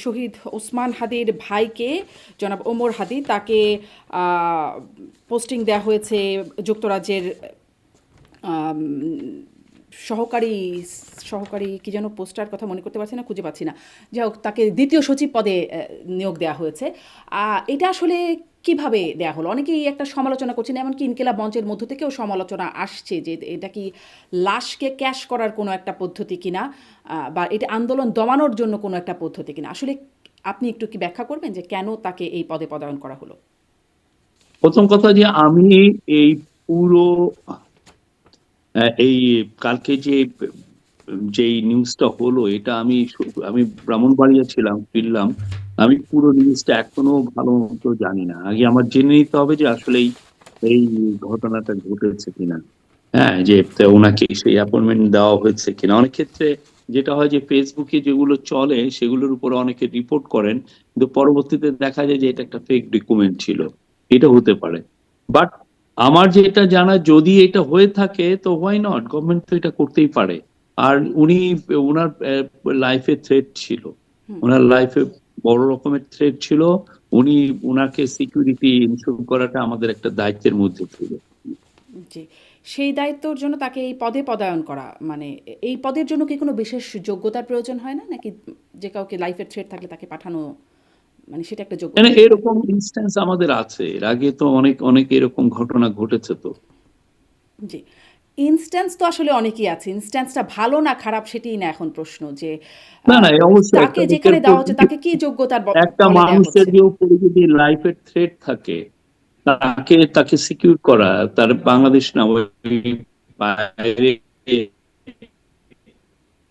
শহীদ ওসমান হাদির ভাইকে জনাব ওমর হাদি তাকে পোস্টিং দেওয়া হয়েছে যুক্তরাজ্যের আম, সহকারী সহকারী কি যেন পোস্টার কথা মনে করতে পারছি না, খুঁজে পাচ্ছি না। যাই হোক, তাকে দ্বিতীয় সচিব পদে নিয়োগ দেওয়া হয়েছে। এটা আসলে কিভাবে দেয়া হলো, অনেকেই একটা সমালোচনা করছেন, এমনকি ইনকিলাব মঞ্চের মধ্য থেকেও সমালোচনা আসছে যে এটা কি লাশকে ক্যাশ করার কোনো একটা পদ্ধতি কিনা, বা এটা আন্দোলন দমানোর জন্য কোনো একটা পদ্ধতি কিনা। আসলে আপনি একটু কি ব্যাখ্যা করবেন যে কেন তাকে এই পদে পদায়ন করা হলো? প্রথম কথা যে আমি এই পুরো এই কালকে যেই নিউজটা হলো এটা আমি ব্রাহ্মণবাড়িয়া ছিলাম, ফিরলাম। আমি পুরো নিউজটা এখনো ভালো মতো জানি না। আগে আমার জেনে নিতে হবে যে আসলে এই ঘটনাটা ঘটেছে কিনা। হ্যাঁ, যে ওনাকে সেই অ্যাপয়েন্টমেন্ট দেওয়া হয়েছে কিনা। অনেক ক্ষেত্রে যেটা হয় যে ফেসবুকে যেগুলো চলে সেগুলোর উপরে অনেকে রিপোর্ট করেন, কিন্তু পরবর্তীতে দেখা যায় যে এটা একটা ফেক ডকুমেন্ট ছিল। এটা হতে পারে। বাট আমার যেটা জানা, যদি এটা হয়ে থাকে তো হোয়াই নট, গভর্নমেন্ট তো এটা করতেই পারে। আর ওনার লাইফে থ্রেট ছিল, ওনার লাইফে বড় রকমের থ্রেট ছিল। উনি ওনাকে সিকিউরিটি ইনশিওর করাটা আমাদের একটা দায়িত্বের মধ্যে ছিল। জি, সেই দায়িত্বর জন্য তাকে এই পদে পদায়ন করা, মানে এই পদের জন্য কি কোনো বিশেষ যোগ্যতার প্রয়োজন হয় না, নাকি যে কাউকে লাইফের থ্রেট থাকলে তাকে পাঠানো, মানে সেটা একটা মানে যোগ্যতা হতে পারে? এরকম ইনস্ট্যান্স আমাদের আছে, এর আগে তো অনেক অনেক এরকম ঘটনা ঘটেছে তো। জি, ইনস্ট্যান্স তো আসলে অনেকই আছে। ইনস্ট্যান্সটা ভালো না খারাপ সেটিই না এখন প্রশ্ন, যে না না, অবশ্যই তাকে একটা লোকের যেখানে উপর দেওয়া হচ্ছে তাকে কি যোগ্যতার একটা বলে দেওয়া মানুষের হচ্ছে? যে উপরে যদি লাইফের থ্রেট থাকে, তাকে তাকে সিকিউর করা, তার বাংলাদেশ না ওই বাইরে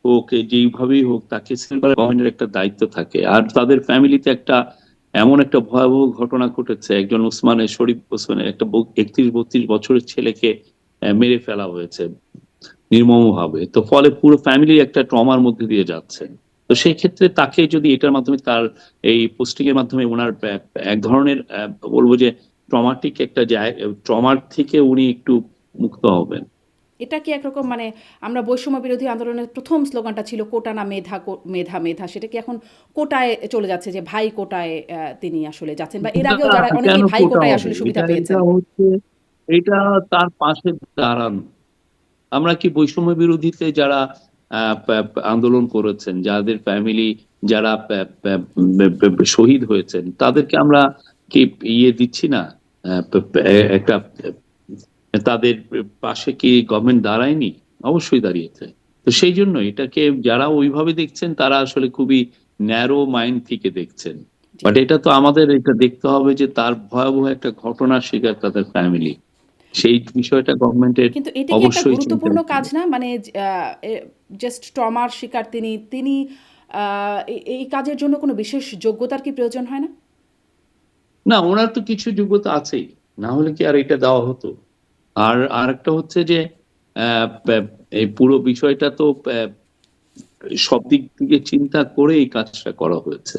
হোক, যেইভাবেই হোক, তাকে সিকিউর করা গভর্নমেন্টের একটা দায়িত্ব থাকে। আর তাদের ফ্যামিলিতে এমন একটা ভয়াবহ ঘটনা ঘটেছে, একজন শরীফ ওসমানের একটা 31-32 বছরের ছেলেকে মেরে ফেলা হয়েছে নির্মম ভাবে। তো ফলে পুরো ফ্যামিলি একটা ট্রমার মধ্যে দিয়ে যাচ্ছে। তো সেই ক্ষেত্রে তাকে যদি এটার মাধ্যমে, তার এই পোস্টিং এর মাধ্যমে ওনার এক ধরনের বলবো যে ট্রমাটিক একটা ট্রমার থেকে উনি একটু মুক্ত হবেন। এটা কি একরকম, মানে আমরা বৈষম্য বিরোধী আন্দোলনের প্রথম স্লোগানটা ছিল কোটা না মেধা, মেধা মেধা, সেটা কি এখন কোটায় চলে যাচ্ছে, যে ভাই কোটায় তিনি আসলে যাচ্ছেন, বা এর না, আগেও যারা কেন অনেকেই ভাই কোটা কোটায় হবে? আসলে এটা সুবিধা এটা পেয়েছেন? হচ্ছে, এটা তার পাশে দাঁড়ানো। আমরা কি বৈষম্য বিরোধীতে যারা আন্দোলন করেছেন, যাদের ফ্যামিলি, যারা শহীদ হয়েছেন, তাদেরকে আমরা কি দিচ্ছি না? একটা তাদের পাশে কি গভর্নমেন্ট দাঁড়ায়নি? অবশ্যই দাঁড়িয়েছে। তো সেই জন্য এটাকে যারা ওইভাবে দেখছেন তারা আসলে খুবই ন্যারো মাইন্ড থেকে দেখছেন। জি, বাট এটা তো আমাদের এটা দেখতে হবে যে তার ভয়াবহ একটা ঘটনার শিকার তাদের ফ্যামিলি। সেই বিষয়টা গভর্নমেন্টের কিন্তু এটা কি একটা অবশ্যই গুরুত্বপূর্ণ চিন্তায় ছিল। কাজ না, মানে জাস্ট ট্রমার শিকার তিনি তিনি এই কাজের জন্য কোনো বিশেষ যোগ্যতার কি প্রয়োজন হয় না? না, ওনার তো কিছু যোগ্যতা আছেই, না হলে কি আর এটা দেওয়া হতো? আর আরেকটা হচ্ছে যে এই পুরো বিষয়টা তো সব দিক থেকে চিন্তা করে এই কাজটা করা হয়েছে।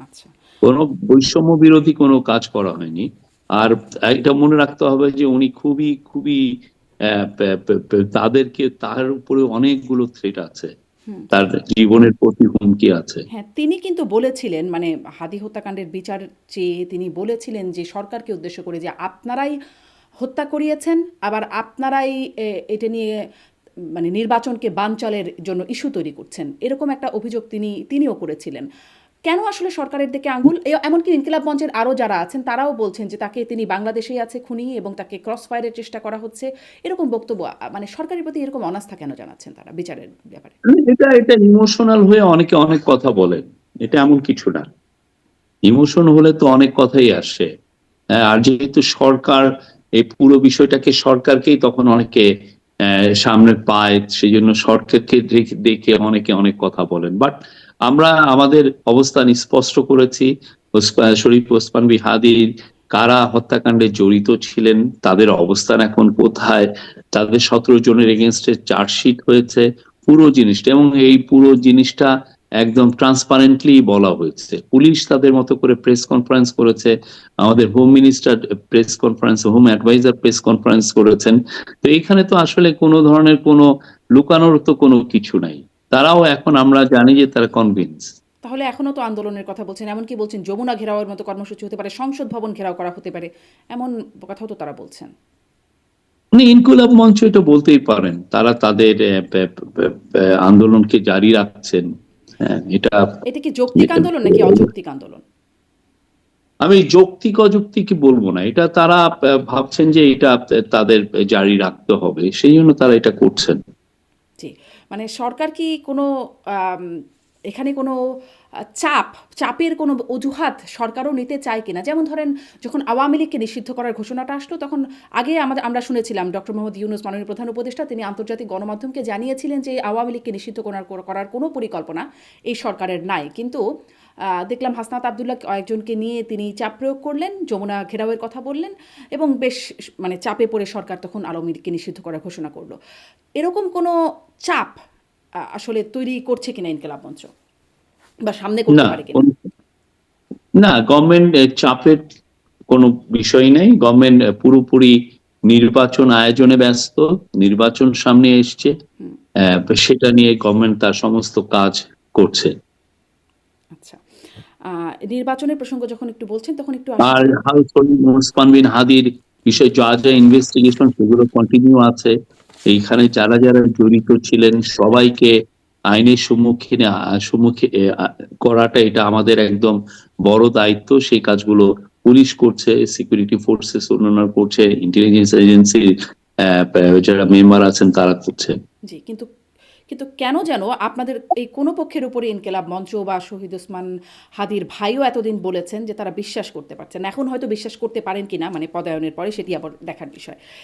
আচ্ছা। কোনো বৈষম্য বিরোধী কোনো কাজ করা হয়নি। আর এটা মনে রাখতে হবে যে উনি খুবই খুবই তার উপরে অনেকগুলো থ্রেট আছে, হুম। তার জীবনের প্রতি হুমকি আছে। হ্যাঁ, তিনি কিন্তু বলেছিলেন, মানে হাদি হত্যাকাণ্ডের বিচার চেয়ে তিনি বলেছিলেন যে সরকারকে উদ্দেশ্য করে, যে আপনারাই হত্যা করিয়েছেন, আবার আপনারাই এটা নিয়ে মানে নির্বাচনকে বানচালের জন্য ইস্যু তৈরি করছেন। এরকম একটা অভিযোগ তিনিও করেছিলেন। কেন আসলে সরকারের দিকে আঙুল? এমনকি ইনকিলাব মঞ্চের আরও যারা আছেন তারাও বলছেন যে তিনি বাংলাদেশেই আছে খুনি, এবং তাকে ক্রস ফায়ারের চেষ্টা করা হচ্ছে। এরকম বক্তব্য, মানে সরকারের প্রতি এরকম অনাস্থা কেন জানাচ্ছেন তারা বিচারের ব্যাপারে? এটা এটা ইমোশনাল হয়ে অনেকে অনেক কথা বলেন। এটা এমন কিছু না। ইমোশন হলে তো অনেক কথাই আসে। হ্যাঁ, আর যেহেতু সরকার এই পুরো বিষয়টাকে, সরকারকেই তখন অনেকে সামনে পায়, সেই জন্য সরকারকে দেখে অনেকে অনেক কথা বলেন। বাট আমরা আমাদের অবস্থান স্পষ্ট করেছি। শরীফ ওসমান হাদির কারা হত্যাকাণ্ডে জড়িত ছিলেন, তাদের অবস্থান এখন কোথায়, তাদের 17 জনের এগেনস্টে চার্জশিট হয়েছে, পুরো জিনিসটা। এবং এই পুরো জিনিসটা একদম ট্রান্সপারেন্টলি বলা হয়েছে। পুলিশ তাদের মতো করে প্রেস কনফারেন্স করেছে, আমাদের home minister press conference, home adviser press conference করেছেন। তো এখানে তো আসলে কোনো ধরনের কোনো লুকানোর তো কোনো কিছু নাই। তারাও এখন আমরা জানি যে তারা কনভিন্স। তাহলে এখনো তো আন্দোলনের কথা বলছেন, এমনকি বলছেন যমুনা ঘেরাওয়ের মতো কর্মসূচি হতে পারে, সংসদ ভবন ঘেরাও করা হতে পারে, এমন কথাও তো তারা বলছেন। মানে ইনকুলাব মঞ্চ এটা বলতেই পারেন, তারা তাদের আন্দোলনকে জারি রাখছেন। হ্যাঁ, এটা এটা কি যৌক্তিক এটা আন্দোলন নাকি অযৌক্তিক আন্দোলন? আমি যৌক্তিক অযৌক্তিক বলবো না, এটা তারা ভাবছেন যে এটা তাদের জারি রাখতে হবে, সেই জন্য তারা এটা করছেন। জি, মানে সরকার কি কোনো আম, এখানে কোনো চাপের কোনো অজুহাত সরকারও নিতে চায় কিনা? যেমন ধরেন, যখন আওয়ামী লীগকে নিষিদ্ধ করার ঘোষণাটা আসলো, তখন আগে আমরা শুনেছিলাম ডক্টর মোহাম্মদ ইউনূস, মাননীয় প্রধান উপদেষ্টা, তিনি আন্তর্জাতিক গণমাধ্যমকে জানিয়েছিলেন যে আওয়ামী লীগকে নিষিদ্ধ করার কোনো পরিকল্পনা এই সরকারের নাই। কিন্তু দেখলাম হাসনাত আবদুল্লাহ কয়েকজনকে নিয়ে তিনি চাপ প্রয়োগ করলেন, যমুনা ঘেরাওয়ের কথা বললেন, এবং বেশ মানে চাপে পড়ে সরকার তখন আওয়ামী লীগকে নিষিদ্ধ করার ঘোষণা করলো। এরকম কোনো চাপ আসলে তৈরি করছে কিনা ইনকিলাব মঞ্চ, বা সামনে করতে না, পারে কিনা? না, গভর্নমেন্ট চাপের কোনো বিষয় নেই। গভর্নমেন্ট পুরোপুরি নির্বাচন আয়োজনে ব্যস্ত, নির্বাচন সামনে এসছে, হুম, সেটা নিয়ে গভর্নমেন্ট তার সমস্ত কাজ করছে। আচ্ছা। নির্বাচনের প্রসঙ্গ যখন একটু বলছেন, তখন একটু আসি। আর হাল ওসমান বিন হাদির বিষয়ে যা যা ইনভেস্টিগেশন সেগুলো কন্টিনিউ আছে। এইখানে যারা যারা জড়িত ছিলেন সবাইকে আইনের সম্মুখে করাটা এটা আমাদের একদম বড় দায়িত্ব। সেই কাজগুলো পুলিশ করছে, সিকিউরিটি ফোর্সেস অন্যান্য করছে, ইন্টেলিজেন্স এজেন্সির যারা মেম্বার আছেন তারা করছে। জি, কিন্তু কিন্তু কেন যেন আপনাদের এই কোনো পক্ষের উপরে ইনকিলাব মঞ্চ বা শহীদ ওসমান হাদির ভাইও এতদিন বলেছেন যে তারা বিশ্বাস করতে পারছেন না। এখন হয়তো বিশ্বাস করতে পারেন কিনা, মানে পদায়নের পরে, সেটি আবার দেখার বিষয়।